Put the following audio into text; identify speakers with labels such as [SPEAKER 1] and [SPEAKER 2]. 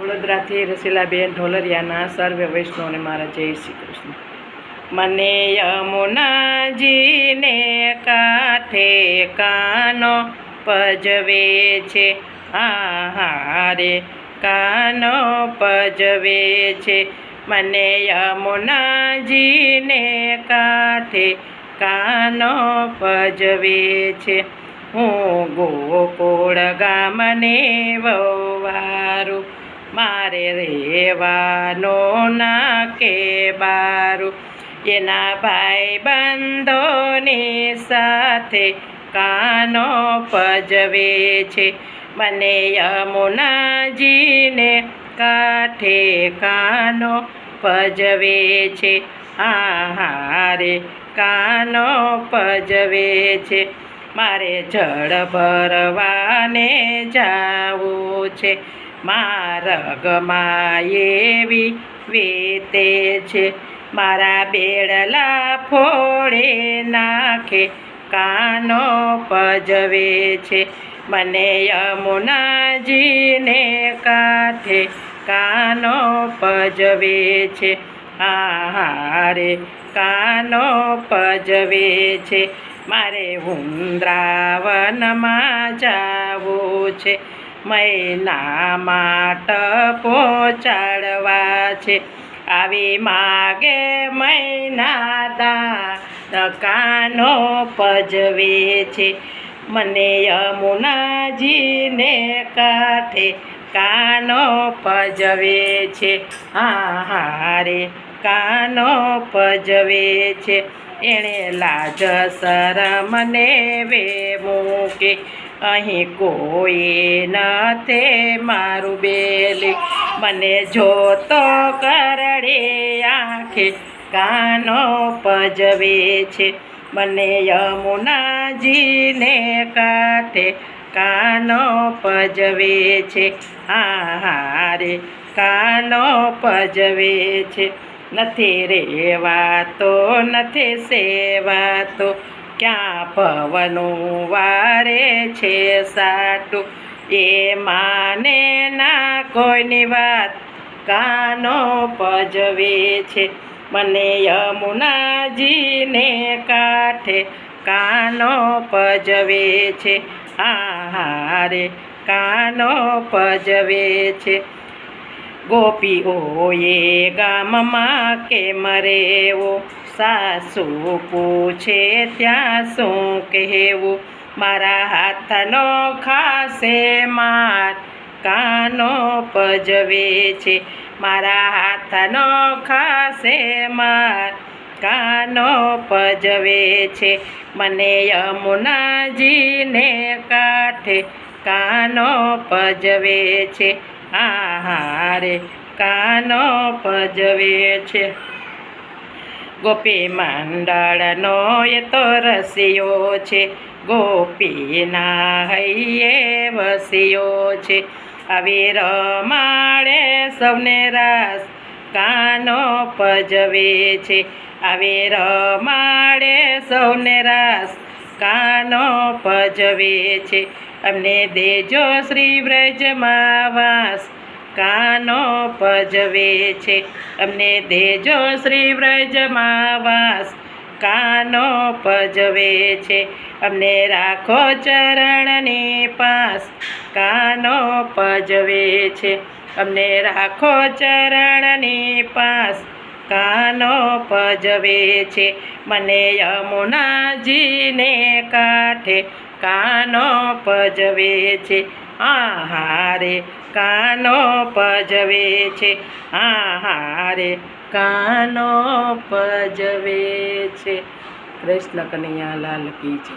[SPEAKER 1] વડોદરાથી રસીલાબેન ઢોલરિયાના સર્વે વૈષ્ણવને મારા જય શ્રી કૃષ્ણ. મને યમુનાજીને કાંઠે કાનો પજવે છે, હારે કાનો પજવે છે. મને યમુનાજીને કાંઠે કાનો પજવે છે. હું ગોકુળ ગામને વવારું, મારે રેવાનો નાકે બારું. એના ભાઈ બંધોની સાથે કાનો પજવે છે. મને યમુનાજીને કાંઠે કાનો પજવે છે, હારે કાનો પજવે છે. મારે જળ ભરવાને જાવું છે, માર્ગમાં એવી વીતે છે. મારા બેડલા ફોડે નાખે કાનો પજવે છે. મને યમુનાજીને કાંઠે કાનો પજવે છે, હારે કાનો પજવે છે. મારે વૃંદાવનમાં જાવું છે, મૈનામાં પહોંચાડવા છે. આવી માગે મૈના દાન કાનો પજવે છે. મને યમુનાજીને કાંઠે કાનો પજવે છે, હારે કાનો પજવે છે. એણે લાજ શરમને વે મૂકે, અહીં કોઈ નથી મારું બેલી. મને જોતો કરડે આંખે કાનો પજવે છે. મને યમુનાજીને કાંઠે કાનો પજવે છે, હારે કાનો પજવે છે. નથી રેવાતો નથી સેવાતો, ક્યાં પવનું વારે છે સાટું. એ માને ના કોઈની વાત કાનો પજવે છે. મને યમુનાજીને કાંઠે કાનો પજવે છે, હારે કાનો પજવે છે. ગોપીઓએ ગામમાં કેમ રેવું, સાસુ પૂછે ત્યાં શું કહેવું. મારા હાથનો ખાસે માર કાનો પજવે છે. મારા હાથનો ખાસે માર કાનો પજવે છે. મને યમુનાજીને કાંઠે કાનો પજવે છે, હારે કાનો પજવે છે. ગોપી મંડળનો એ તો રસિયો છે, ગોપીના હૈયે વસ્યો છે. આવી રમાડે સૌને રાસ કાનો પજવે છે. આવી રમાડે સૌને રાસ કાનો પજવે છે. અમને દેજો શ્રી વ્રજમાં વાસ કાનો પજવે છે. અમને દેજો શ્રી વ્રજમાં વાસ કાનો પજવે છે. અમને રાખો ચરણની પાસ કાનો પજવે છે. અમને રાખો ચરણની પાસ કાનો પજવે છે. મને યમુનાજીને કાંઠે કાનો પજવે છે, હારે કાનો પજવે છે, હારે કાનો પજવે છે. કૃષ્ણ કનૈયા લાલ કી જય.